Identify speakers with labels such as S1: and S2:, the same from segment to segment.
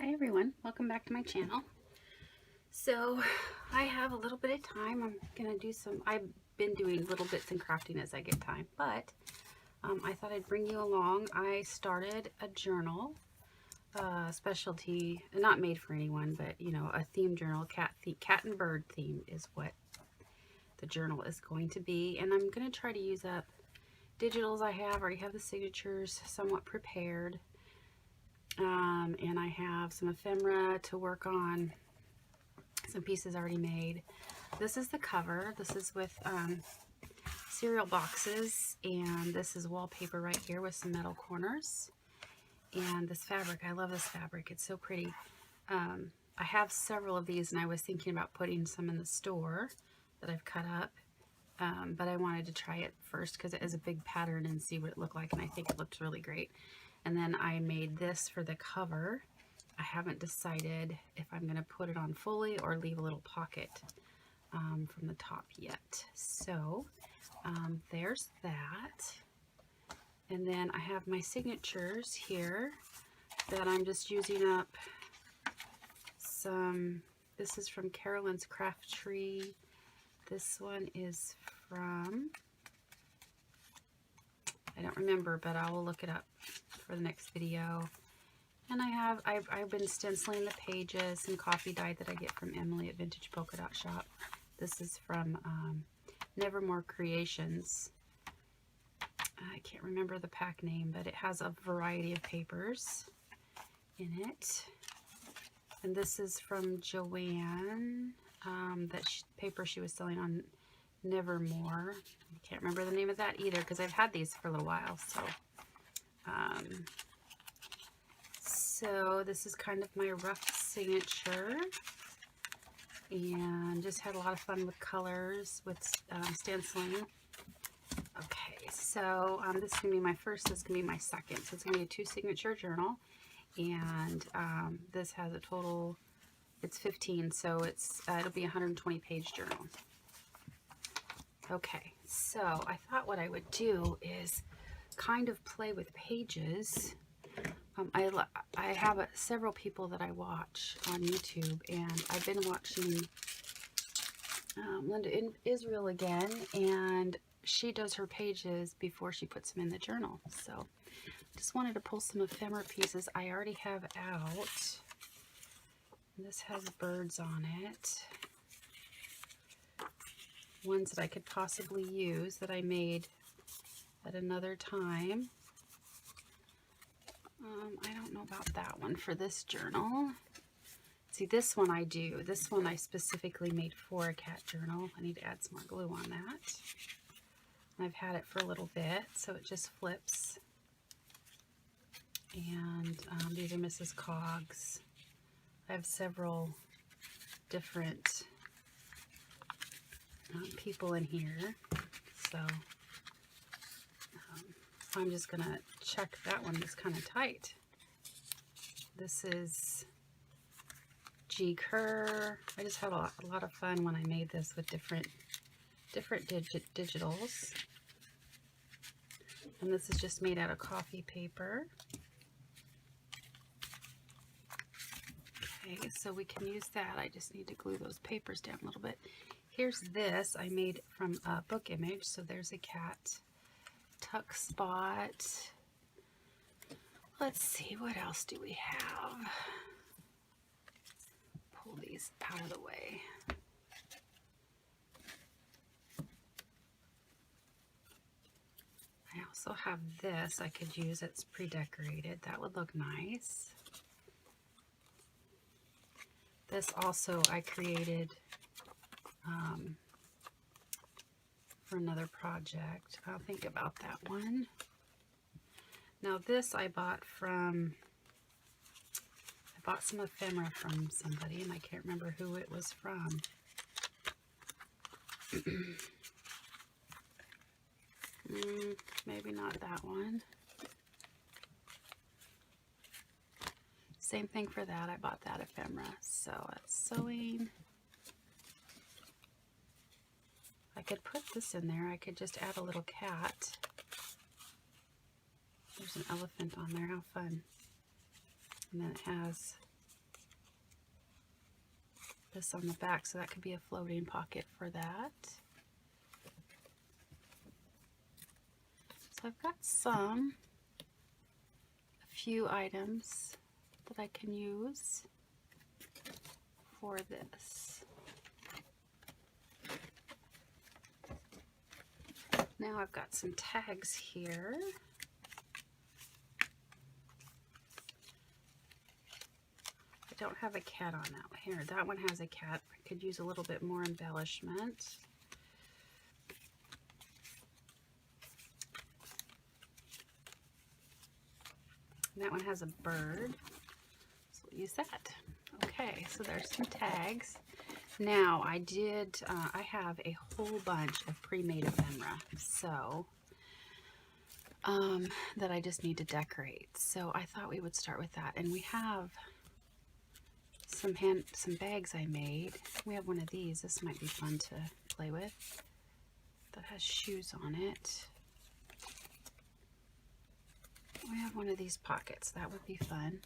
S1: Hi everyone, welcome back to my channel. So I have a little bit of time. I'm gonna do I've been doing little bits and crafting as I get time, but I thought I'd bring you along. I started a journal, specialty, not made for anyone, but you know, a theme journal. Cat and bird theme is what the journal is going to be, and I'm gonna try to use up digitals I already have the signatures somewhat prepared. And I have some ephemera to work on, some pieces already made. This is the cover. This is with cereal boxes, and this is wallpaper right here with some metal corners. And this fabric, I love this fabric. It's so pretty. I have several of these, and I was thinking about putting some in the store that I've cut up. But I wanted to try it first because it is a big pattern and see what it looked like, and I think it looks really great. And then I made this for the cover. I haven't decided if I'm going to put it on fully or leave a little pocket from the top yet. So there's that. And then I have my signatures here that I'm just using up some. This is from Carolyn's Craft Tree. This one is from, I don't remember, but I will look it up for the next video. And I've been stenciling the pages and coffee dye that I get from Emily at Vintage Polka Dot Shop. This is from Nevermore Creations. I can't remember the pack name, but it has a variety of papers in it. And this is from Joanne, paper she was selling on Nevermore. I can't remember the name of that either because I've had these for a little while. So this is kind of my rough signature, and just had a lot of fun with colors, with stenciling. Okay, so this is going to be my first, this is going to be my second. So it's going to be a 2-signature journal, and this has a total, it's 15, so it'll be a 120-page journal. Okay, so I thought what I would do is kind of play with pages. I have several people that I watch on YouTube, and I've been watching Linda in Israel again, and she does her pages before she puts them in the journal. So just wanted to pull some ephemera pieces I already have out. This has birds on it. Ones that I could possibly use that I made at another time. I don't know about that one for this journal. See, this one I do. This one I specifically made for a cat journal. I need to add some more glue on that. I've had it for a little bit, so it just flips. And these are Mrs. Coggs. I have several different people in here, so I'm just gonna check that one is kind of tight. This is G. Kerr. I just had a lot of fun when I made this with different digitals. And this is just made out of coffee paper. Okay, so we can use that. I just need to glue those papers down a little bit. Here's this I made from a book image. So there's a cat tuck spot. Let's see, what else do we have? Pull these out of the way. I also have this I could use. It's pre-decorated. That would look nice. This also I created for another project. I'll think about that one. Now this I bought some ephemera from somebody, and I can't remember who it was from. Maybe not that one. Same thing for that. I bought that ephemera. So that's sewing. I could put this in there. I could just add a little cat. There's an elephant on there. How fun. And then it has this on the back, so that could be a floating pocket for that. So I've got a few items that I can use for this. Now I've got some tags here. I don't have a cat on that one here. That one has a cat. I could use a little bit more embellishment. And that one has a bird, so we'll use that. Okay, so there's some tags. Now I have a whole bunch of pre-made ephemera, so that I just need to decorate. So I thought we would start with that, and we have some bags I made. We have one of these. This might be fun to play with. That has shoes on it. We have one of these pockets. That would be fun.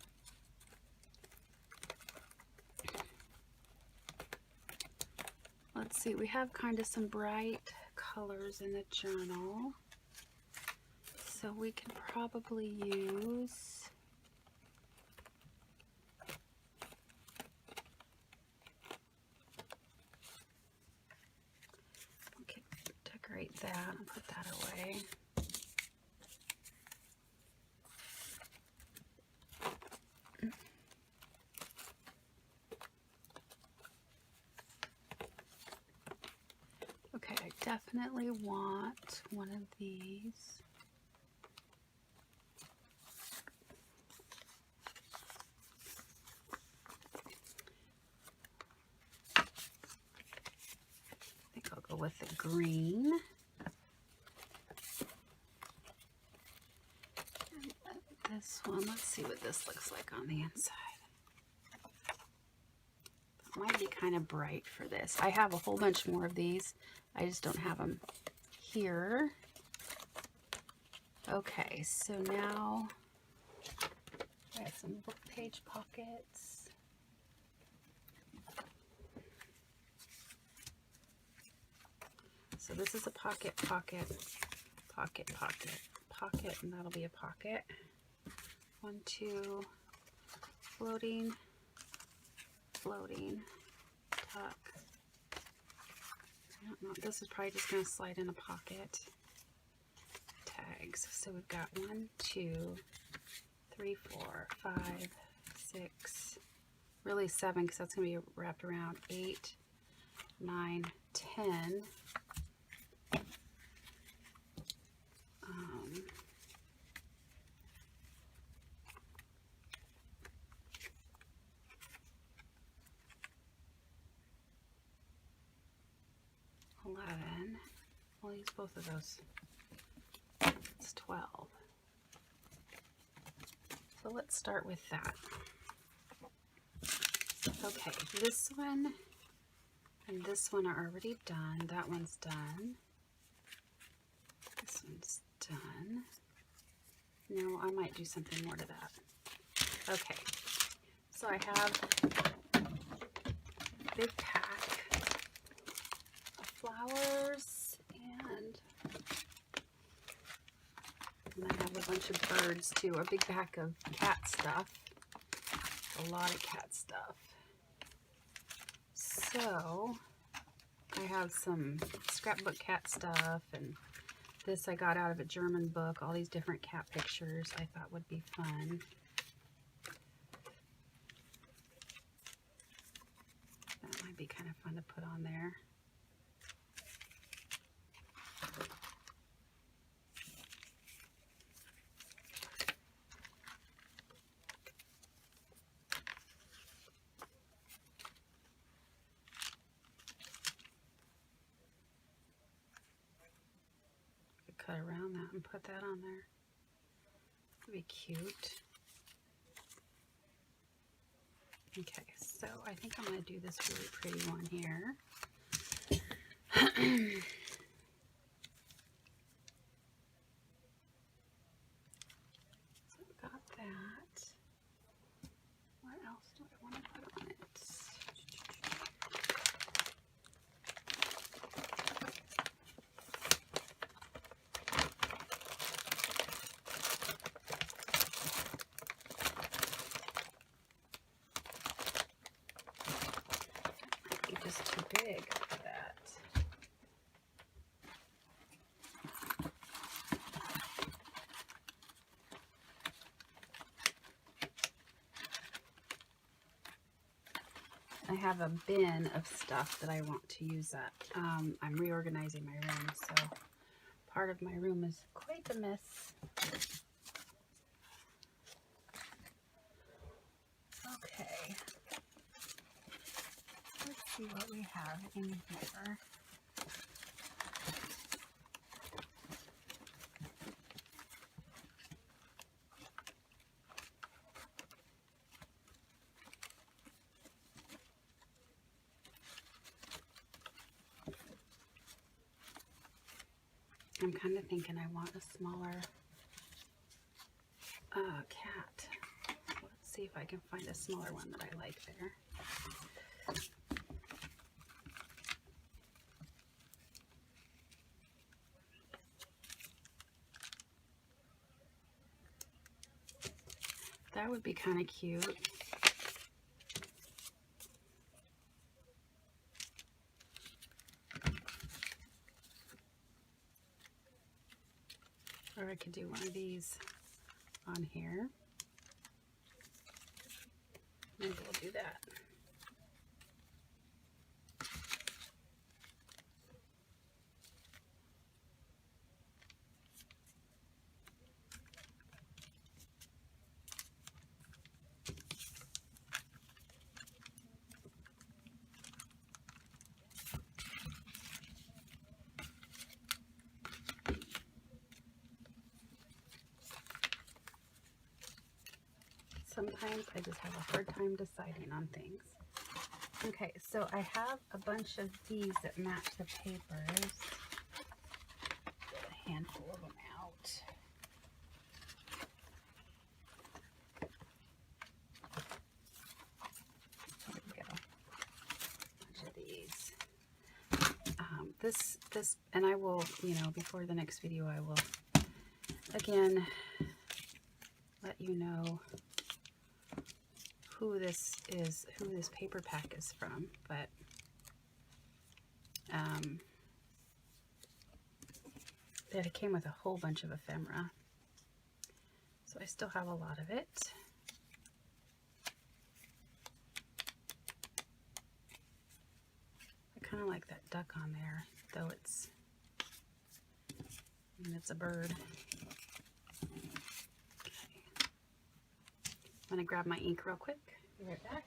S1: Let's see, we have kind of some bright colors in the journal. So we can probably use decorate that and put that away. Okay, I definitely want one of these. I think I'll go with the green. And this one, let's see what this looks like on the inside. That might be kind of bright for this. I have a whole bunch more of these. I just don't have them here. Okay, so now I have some book page pockets. So this is a pocket, pocket, pocket, pocket, pocket, and that'll be a pocket. 1, 2, floating, floating, tuck. I don't know, this is probably just going to slide in a pocket. Tags. So we've got 1, 2, 3, 4, 5, 6, really 7, because that's going to be wrapped around, 8, 9, 10. 11. We'll use both of those. It's 12. So let's start with that. Okay, this one and this one are already done. That one's done. This one's done. No, I might do something more to that. Okay, so I have a big pack of flowers, and I have a bunch of birds too, a big pack of cat stuff, a lot of cat stuff. So I have some scrapbook cat stuff, and this I got out of a German book, all these different cat pictures I thought would be fun. That might be kind of fun to put on there. Cut around that and put that on there. That'd be cute. Okay, so I think I'm going to do this really pretty one here. So I've got that. What else do I want to put on it? is too big for that. I have a bin of stuff that I want to use up. I'm reorganizing my room, so part of my room is quite a mess. Okay. Let's see what we have in here. I'm kind of thinking I want a smaller cat. Let's see if I can find a smaller one that I like there. That would be kind of cute. Or I could do one of these on here. Maybe we'll do that. Sometimes I just have a hard time deciding on things. Okay, so I have a bunch of these that match the papers. Get a handful of them out. There we go. A bunch of these. This, and I will, before the next video, I will again let you know who this paper pack is from, but it came with a whole bunch of ephemera, so I still have a lot of it. I kind of like that duck on there, though it's a bird. I'm going to grab my ink real quick. Be right back.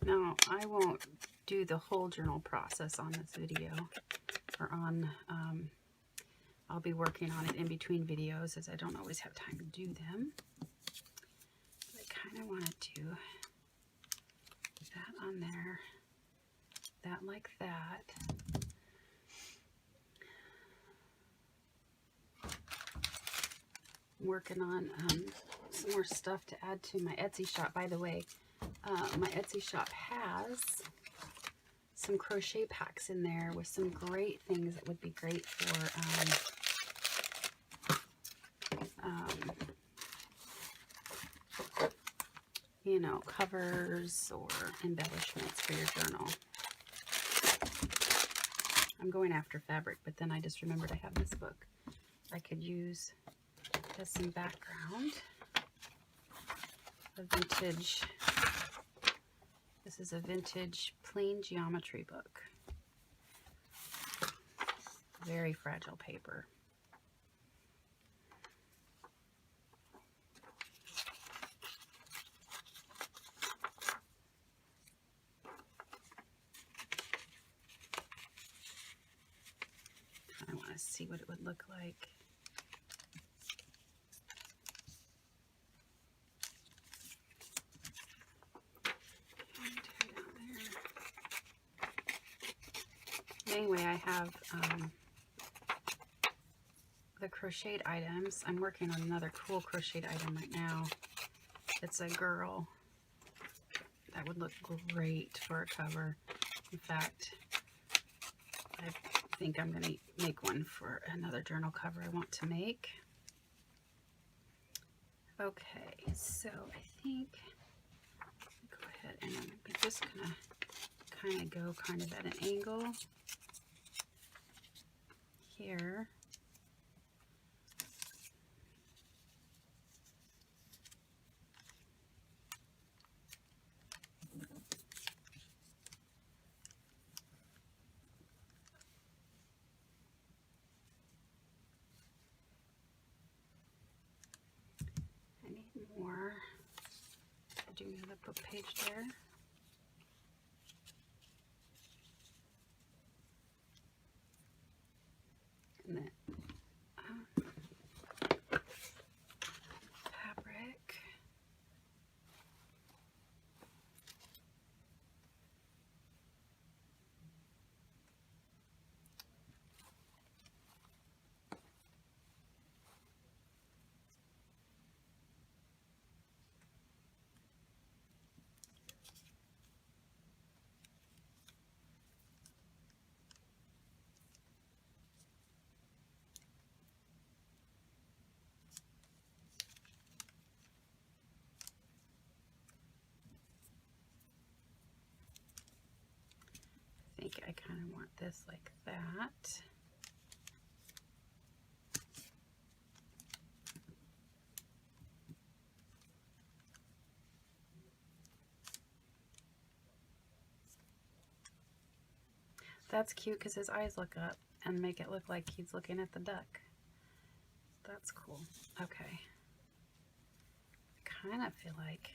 S1: Now, I won't do the whole journal process on this video, or on, I'll be working on it in between videos, as I don't always have time to do them. But I kind of want to do that on there, that like that. I'm working on some more stuff to add to my Etsy shop. By the way, my Etsy shop has some crochet packs in there with some great things that would be great for covers or embellishments for your journal. I'm going after fabric, but then I just remembered I have this book I could use as some background. A vintage, this is a vintage plain geometry book. Very fragile paper. I want to see see what it would look like. Anyway, I have the crocheted items. I'm working on another cool crocheted item right now. It's a girl. That would look great for a cover. In fact, I think I'm going to make one for another journal cover I want to make. Okay, so I think go ahead and I'm just going to kind of go kind of at an angle here. I need more. I do another book page there. And then fabric. I think I kind of want this like that. That's cute because his eyes look up and make it look like he's looking at the duck. That's cool. Okay. I kind of feel like,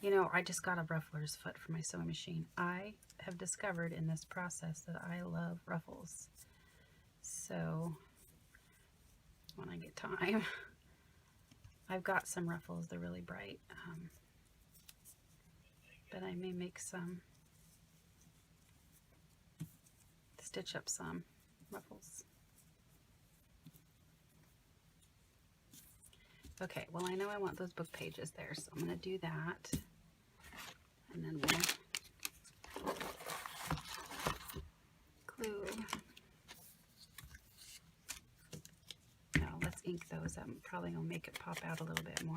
S1: you know, I just got a ruffler's foot for my sewing machine. I have discovered in this process that I love ruffles. So when I get time, I've got some ruffles. They're really bright. But I may make some, stitch up some ruffles. Okay, well, I know I want those book pages there, so I'm going to do that. And then we'll glue. No, let's ink those. I'm probably going to make it pop out a little bit more.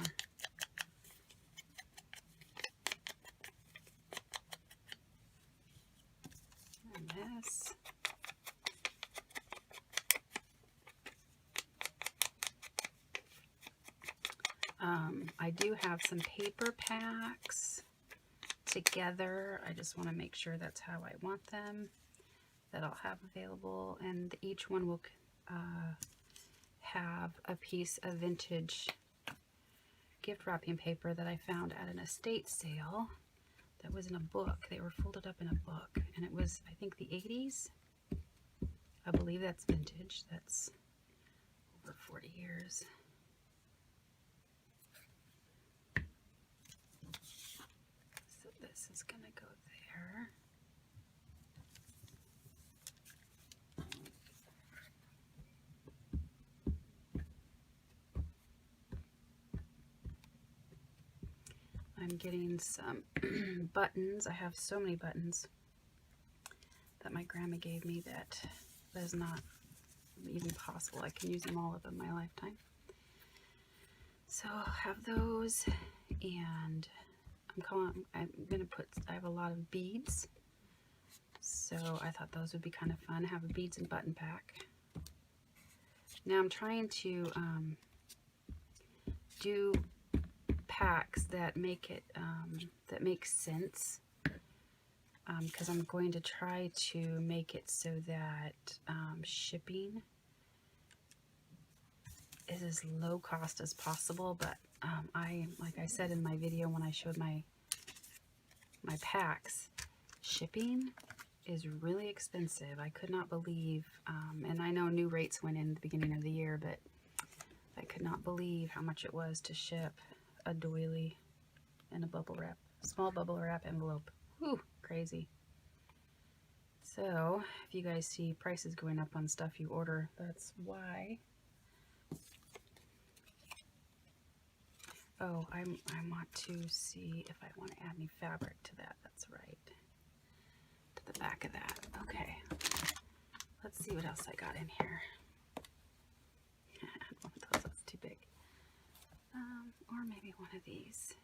S1: And this. I do have some paper packs together. I just want to make sure that's how I want them, that I'll have available, and each one will have a piece of vintage gift wrapping paper that I found at an estate sale that was in a book. They were folded up in a book, and it was, I think, the 80s. I believe that's vintage. That's over 40 years. So this is going to go there. I'm getting some buttons. I have so many buttons that my grandma gave me that is not even possible. I can use them all up in my lifetime. So I'll have those, and I have a lot of beads, so I thought those would be kind of fun. Have a beads and button pack. Now I'm trying to do packs that make it that make sense, because I'm going to try to make it so that shipping is as low cost as possible. But like I said in my video when I showed my packs, shipping is really expensive. I could not believe, and I know new rates went in the beginning of the year, but I could not believe how much it was to ship a doily in a bubble wrap, small bubble wrap envelope. Whew, crazy. So if you guys see prices going up on stuff you order, that's why. Oh, I want to see if I want to add any fabric to that. That's right. To the back of that. Okay. Let's see what else I got in here. One of those, that's too big. Or maybe one of these.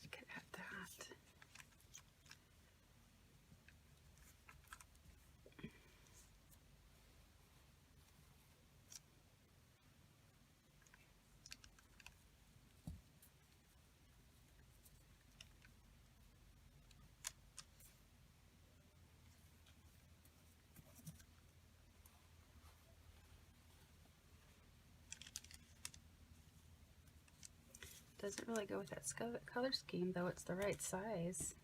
S1: I could add that. Doesn't really go with that color scheme, though it's the right size.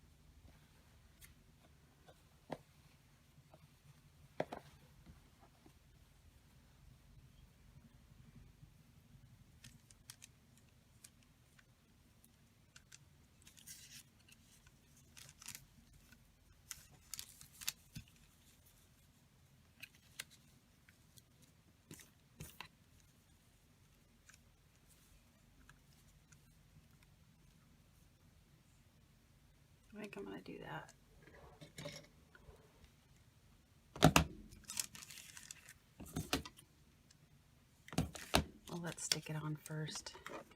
S1: I think I'm going to do that. Well, let's stick it on first,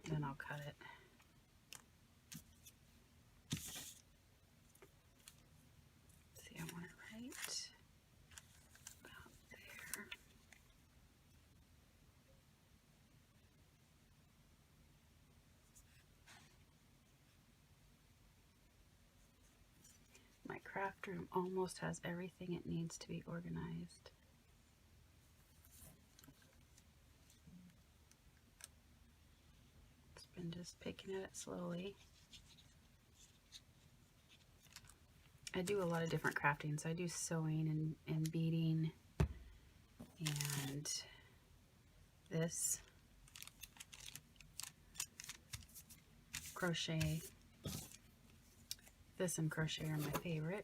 S1: then I'll cut it. See, I want it right about there. My craft room almost has everything it needs to be organized. It's been just picking at it slowly. I do a lot of different crafting, so I do sewing and beading and this, crochet. This and crochet are my favorite.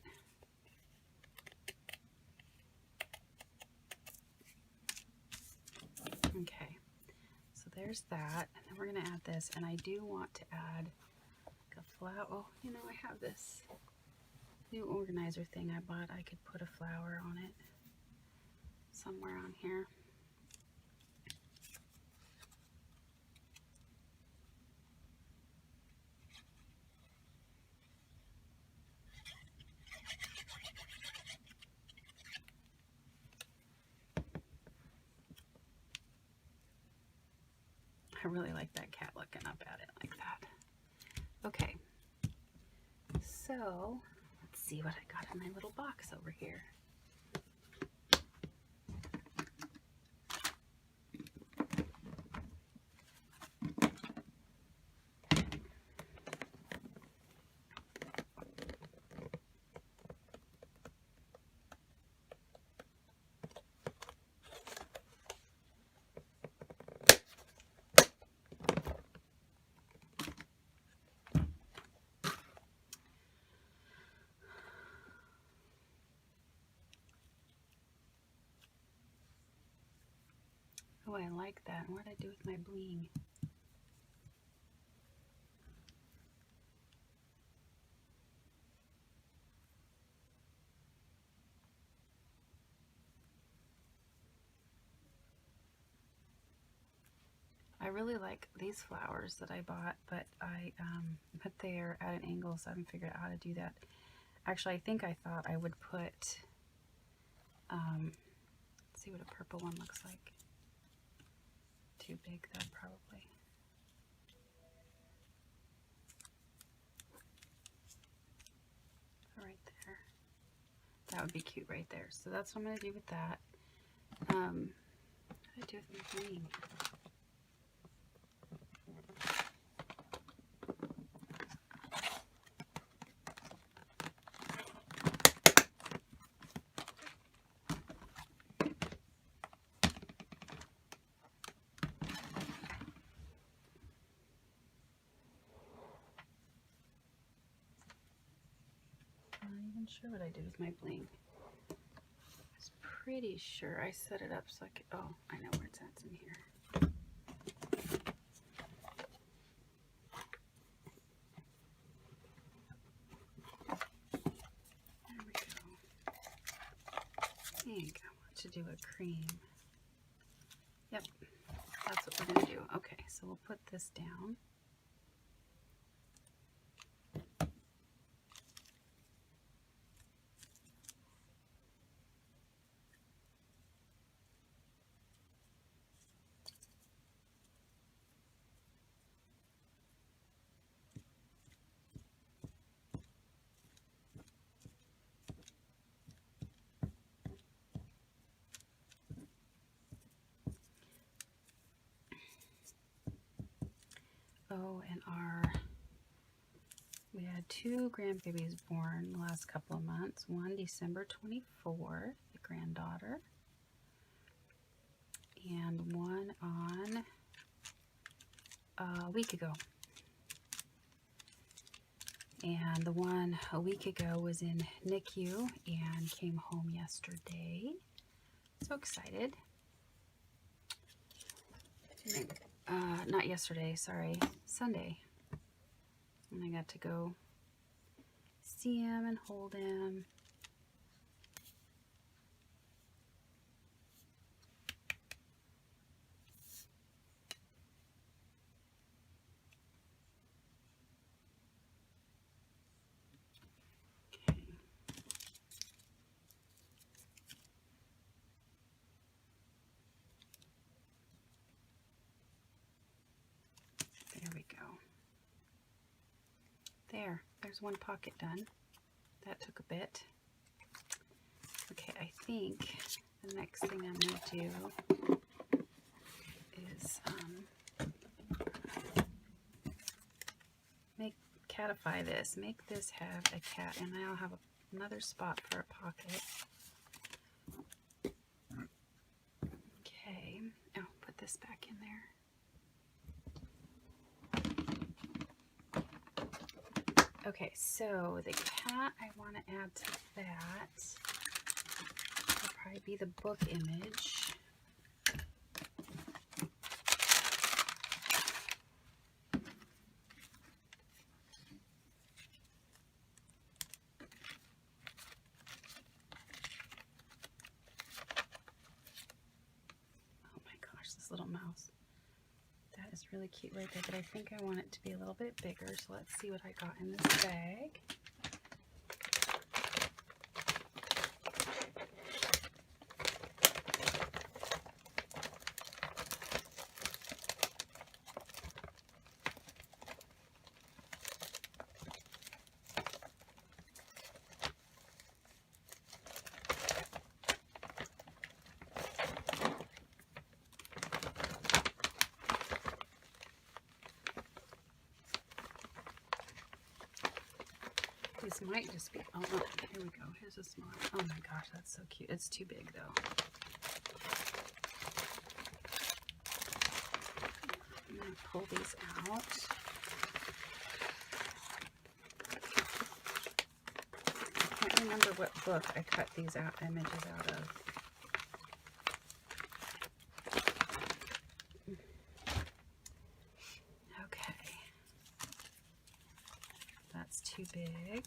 S1: Okay, so there's that, and then we're going to add this, and I do want to add a flower. Oh, you know, I have this new organizer thing I bought. I could put a flower on it somewhere on here. I really like that cat looking up at it like that. Okay, so let's see what I got in my little box over here. Oh, I like that. What did I do with my bling? I really like these flowers that I bought, but they're at an angle, so I haven't figured out how to do that. Actually, I think I thought I would put, let's see what a purple one looks like. Too big though, probably. Right there. That would be cute right there. So that's what I'm going to do with that. What did I do with my green? sure what I did with my bling. I was pretty sure I set it up so I could, oh, I know where it's at. It's in here. There we go. I think I want to do a cream. Yep, that's what we're going to do. Okay, so we'll put this down. Oh, and we had 2 grandbabies born the last couple of months. One December 24th, the granddaughter, and one on a week ago. And the one a week ago was in NICU and came home yesterday. So excited. Not yesterday, sorry, Sunday. And I got to go see him and hold him. Okay. There we go. There's one pocket done. That took a bit. Okay, I think the next thing I'm going to do is catify this. Make this have a cat, and I'll have another spot for a pocket. Okay, oh, put this back in there. Okay, so the cat I want to add to that will probably be the book image. Oh my gosh, this little mouse. That is really cute right there, but I think I want it to be a little bit bigger, so let's see what I got in this bag. These might just be, oh, look, here we go. Here's a small, oh my gosh, that's so cute. It's too big though. I'm going to pull these out. I can't remember what book I cut these images out of. Okay. That's too big.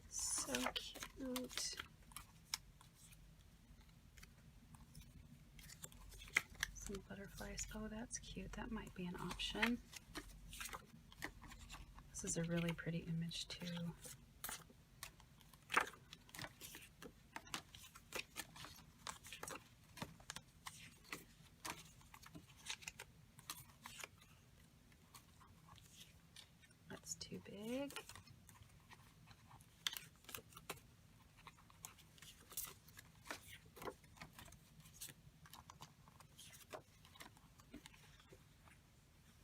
S1: So cute. Some butterflies. Oh, that's cute. That might be an option. This is a really pretty image too. That's too big.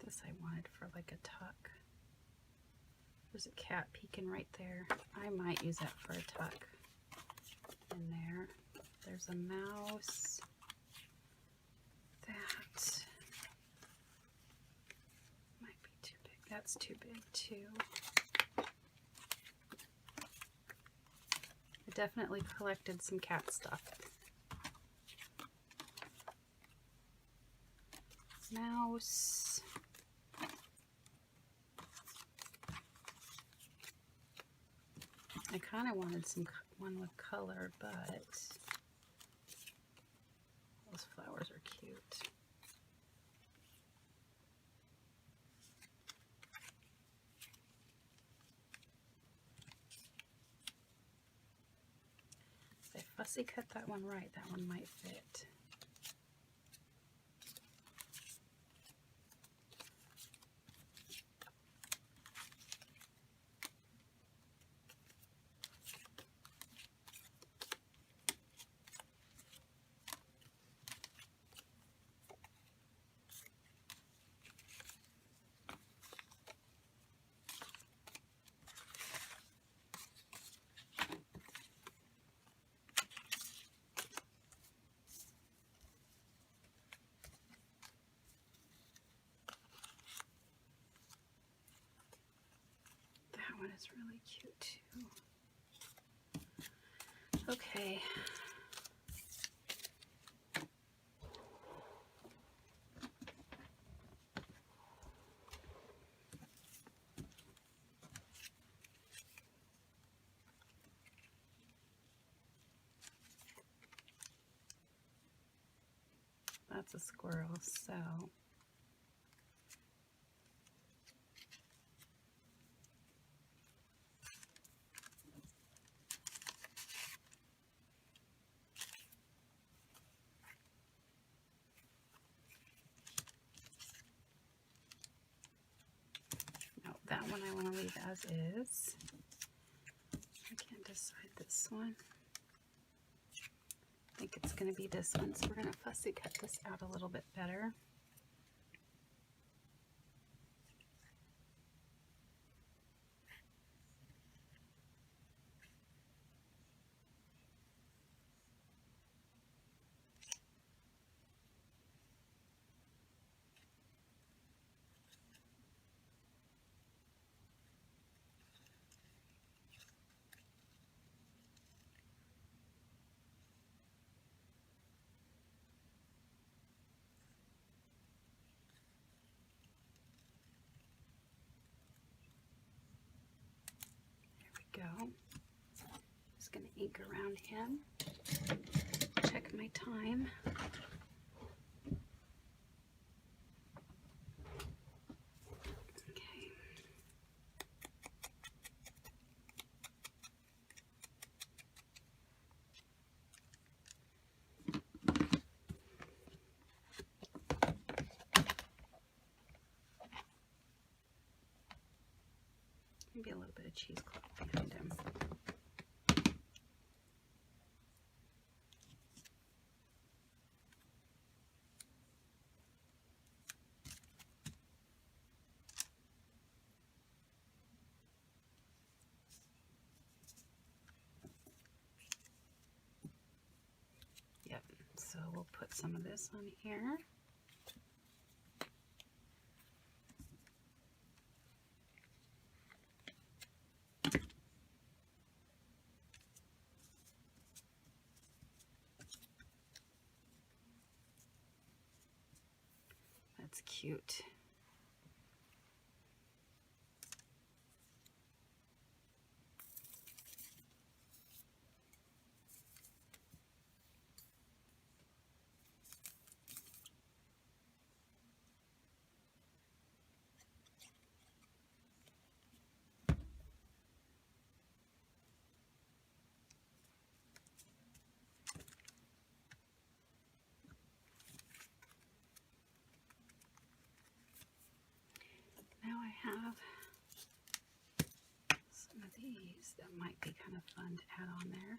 S1: This I wanted for like a tuck. There's a cat peeking right there. I might use that for a tuck in there. There's a mouse. That might be too big. that's too big too. I definitely collected some cat stuff. Mouse. I kind of wanted one with color, but those flowers are cute. If I fussy cut that one right, that one might fit. That one is really cute too. Okay. That's a squirrel, so no, that one I want to leave as is. I can't decide this one. I think it's going to be this one, so we're going to fussy cut this out a little bit better. Go. Just going to ink around him. Check my time. Okay. Maybe a little bit of cheesecloth behind him. Yep, so we'll put some of this on here. That's cute. Now I have some of these that might be kind of fun to add on there.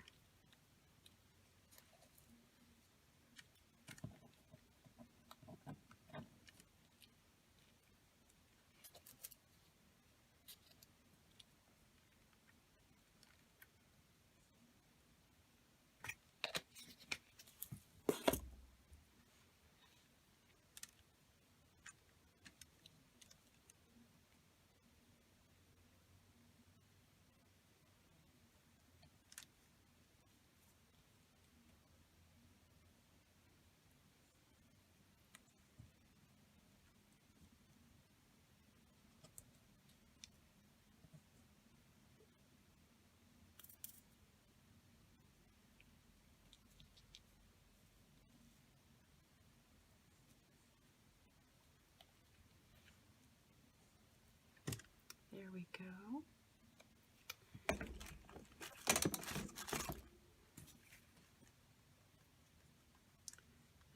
S1: There we go.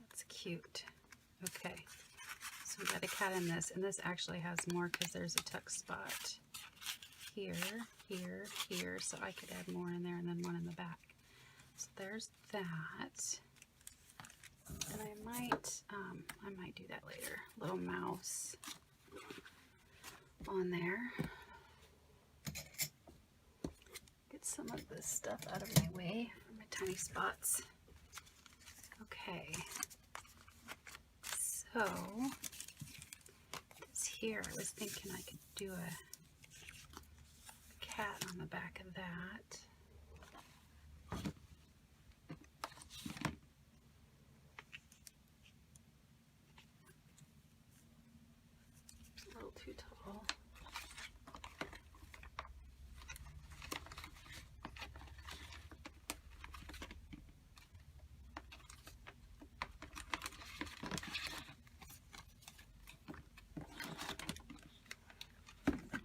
S1: That's cute. Okay, so we got a cat in this, and this actually has more because there's a tuck spot here, here, here, so I could add more in there and then one in the back. So there's that. And I might do that later. Little mouse on there. Get some of this stuff out of my way for my tiny spots. Okay. So this here, I was thinking I could do a cat on the back of that. A little too tall.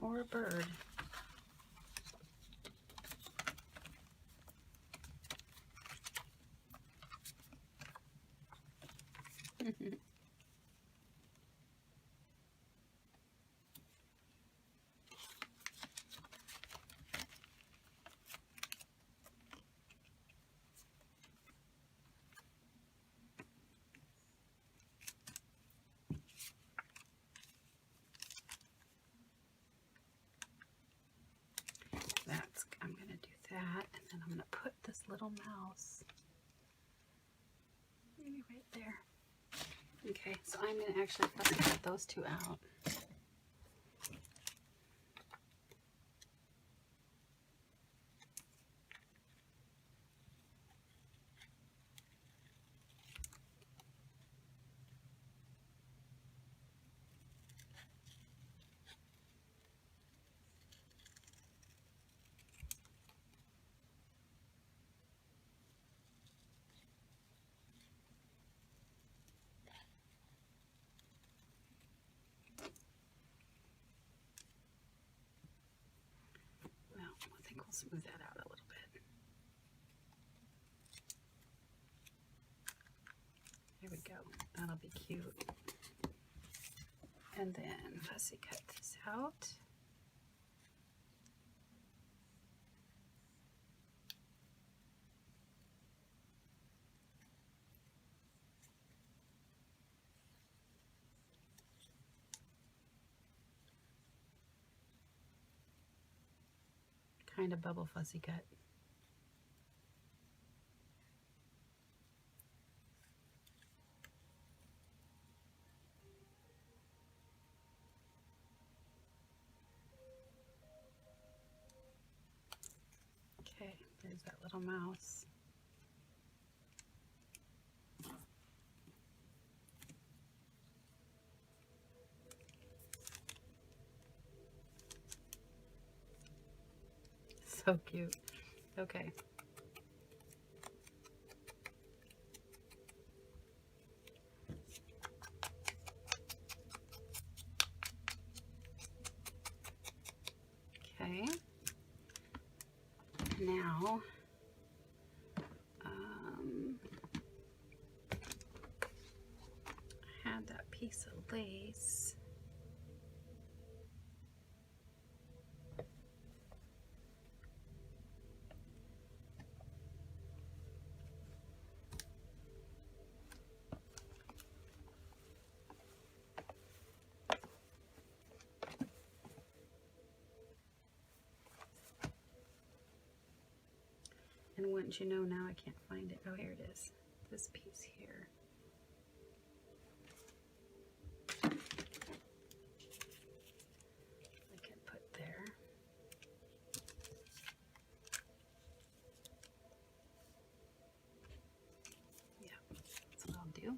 S1: Or a bird. I'm going to do that, and then I'm going to put this little mouse maybe right there. Okay, so I'm going to actually cut those two out. I think we'll smooth that out a little bit. There we go. That'll be cute. And then fussy cut this out. Kind of bubble fussy cut. Okay, there's that little mouse. So cute. Okay. Okay. Now, I had that piece of lace. And wouldn't you know, now I can't find it. Oh, here it is. This piece here. I can put there. Yeah, that's what I'll do.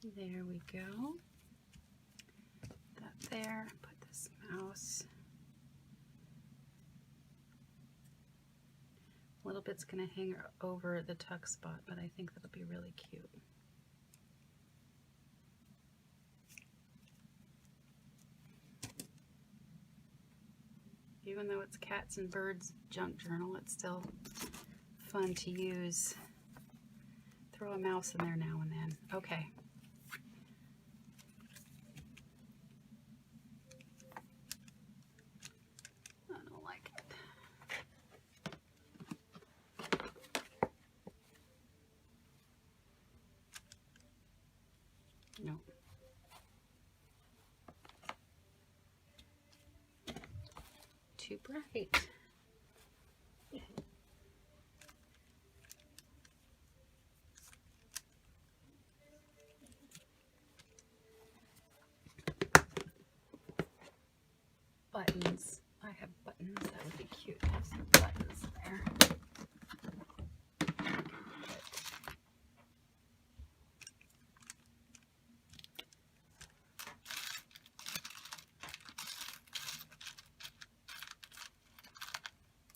S1: There we go. That there. Put this mouse. A little bit's going to hang over the tuck spot, but I think that'll be really cute. Even though it's cats and birds junk journal, it's still fun to use. Throw a mouse in there now and then. Okay. I don't like it. No. Too bright. Buttons. I have buttons. That would be cute to have some buttons there.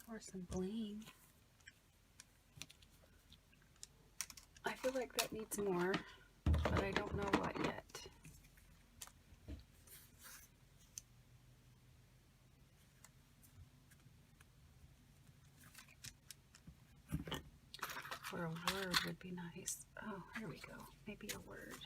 S1: Or some bling. I feel like that needs more, but I don't know what yet. Or a word would be nice. Oh, here we go. Maybe a word.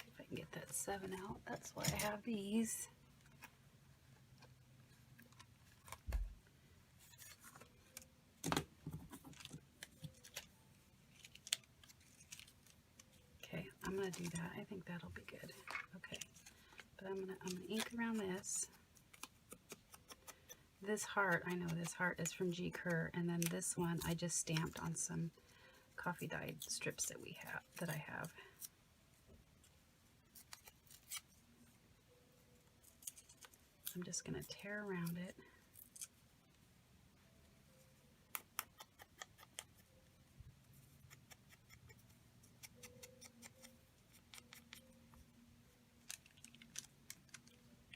S1: If I can get that 7 out, that's why I have these. I'm gonna do that. I think that'll be good. Okay, but I'm gonna ink around this. This heart, I know this heart is from G. Kerr, and then this one I just stamped on some coffee dyed strips that I have. I'm just gonna tear around it.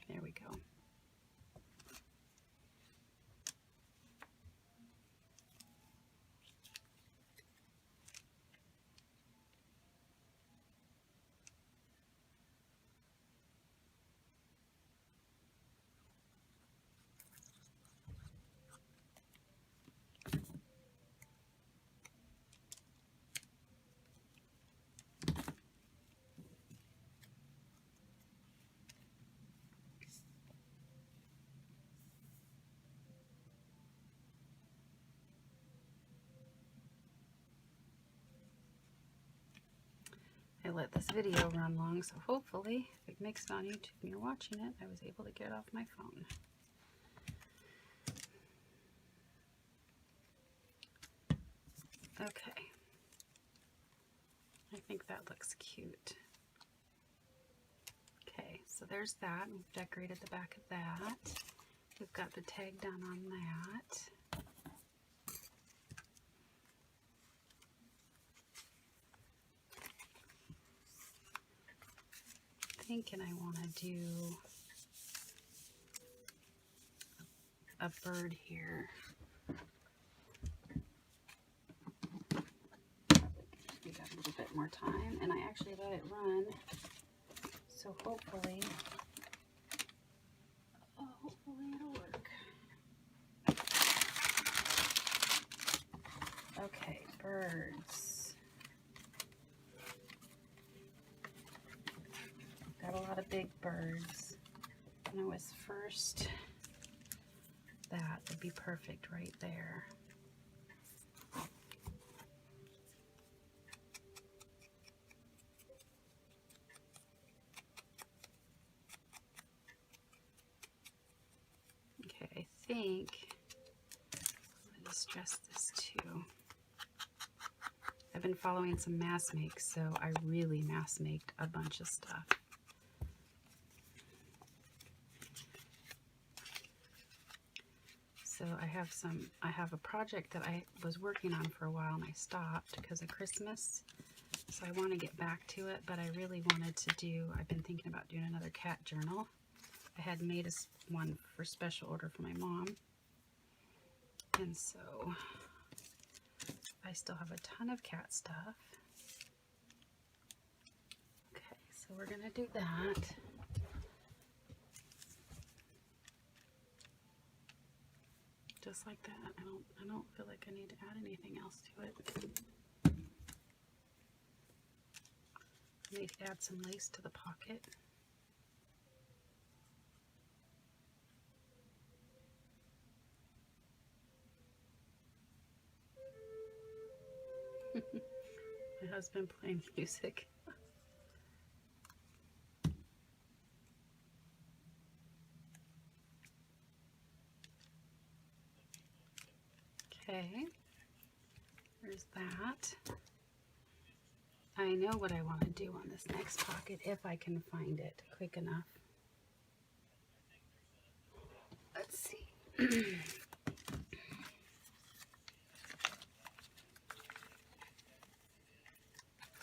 S1: There we go. I let this video run long, so hopefully, if it makes it on YouTube and you're watching it, I was able to get it off my phone. Okay. I think that looks cute. Okay, so there's that. We've decorated the back of that. We've got the tag done on that. Thinking I want to do a bird here. We got a little bit more time, and I actually let it run, so hopefully it'll work. Okay, birds. Got a lot of big birds. And I was first, that would be perfect right there. Okay, I think I'm going to stress this too. I've been following some mass makes, so I really mass maked a bunch of stuff. So I have a project that I was working on for a while and I stopped because of Christmas. So I want to get back to it, but I really wanted to I've been thinking about doing another cat journal. I had made one for special order for my mom. And so I still have a ton of cat stuff. Okay, so we're gonna do that. Just like that. I don't feel like I need to add anything else to it. I need to add some lace to the pocket. My husband playing music. Okay, there's that. I know what I want to do on this next pocket if I can find it quick enough. Let's see.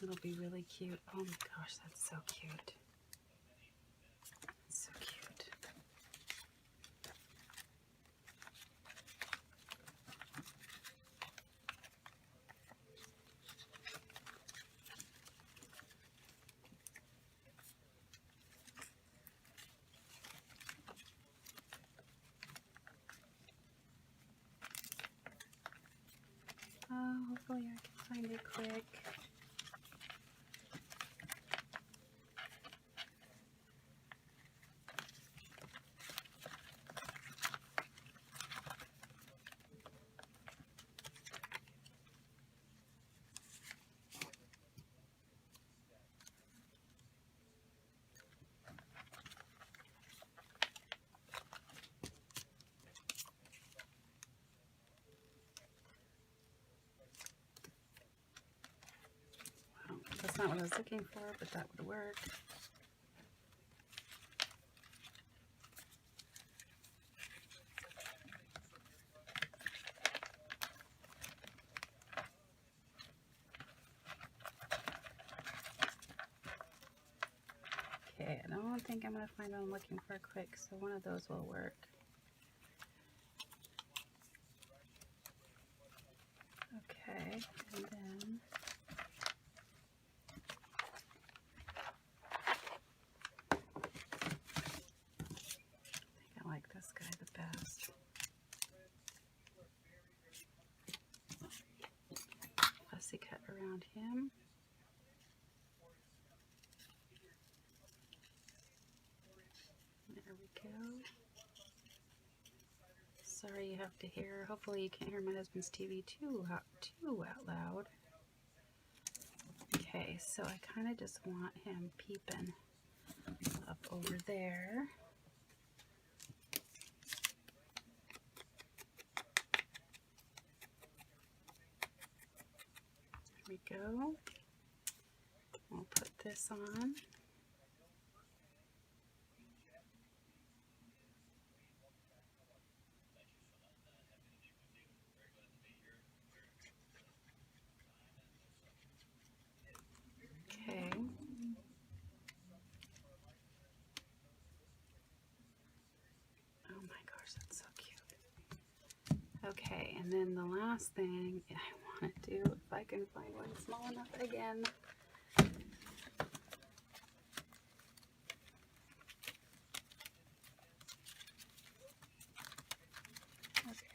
S1: It'll be really cute. Oh my gosh, that's so cute. That's so cute. Oh, hopefully I can find it quick. That's not what I was looking for, but that would work. Okay, I don't think I'm going to find what I'm looking for quick, so one of those will work. Okay, and then I like this guy the best. Fussy cut around him. There we go. Sorry you have to hear. Hopefully you can't hear my husband's TV too out loud. Okay, so I kind of just want him peeping up over there. There we go. We'll put this on. Okay. Oh my gosh, that's so cute. Okay, and then the last thing I want to do, if I can find one small enough again.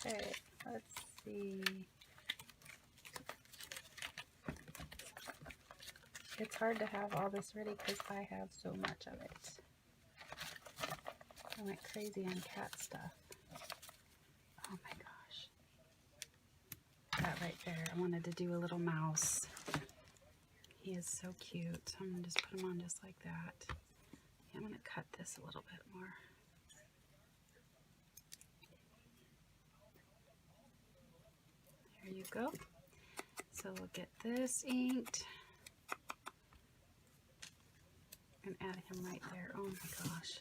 S1: Okay, let's see. It's hard to have all this ready because I have so much of it. I went crazy on cat stuff. Oh my gosh. That right there. I wanted to do a little mouse. He is so cute. So I'm going to just put him on just like that. Yeah, I'm going to cut this a little bit more. There you go. So we'll get this inked and add him right there. Oh my gosh.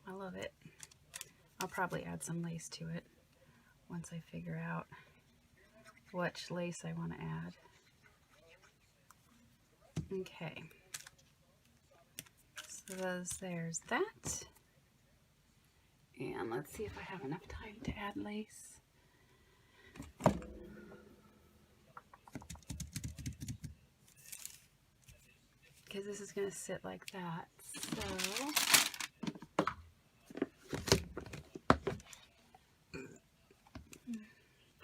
S1: I love it. I'll probably add some lace to it once I figure out which lace I want to add. Okay. So there's that. And let's see if I have enough time to add lace. Because this is going to sit like that. So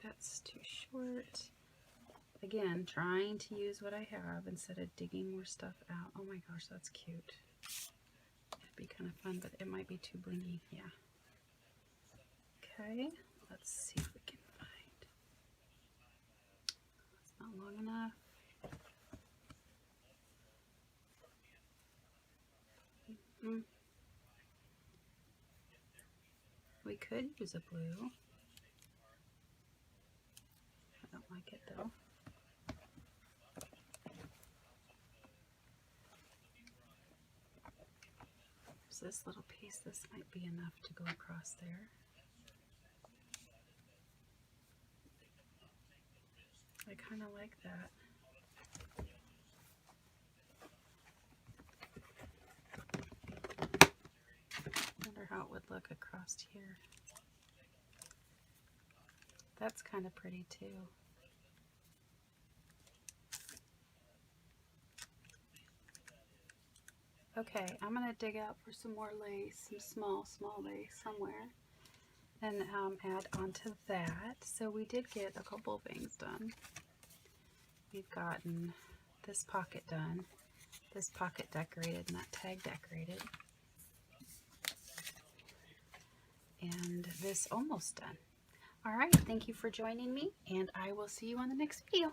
S1: that's too short. Again, trying to use what I have instead of digging more stuff out. Oh my gosh, that's cute. It'd be kind of fun, but it might be too blingy. Yeah. Okay, let's see if we can find. It's not long enough. We could use a blue. I don't like it though. There's this little piece. This might be enough to go across there. I kind of like that. Wonder how it would look across here. That's kind of pretty too. Okay, I'm going to dig out for some more lace, some small lace somewhere, and add onto that. So we did get a couple things done. We've gotten this pocket done, this pocket decorated, and that tag decorated. And this almost done. All right, thank you for joining me, and I will see you on the next video.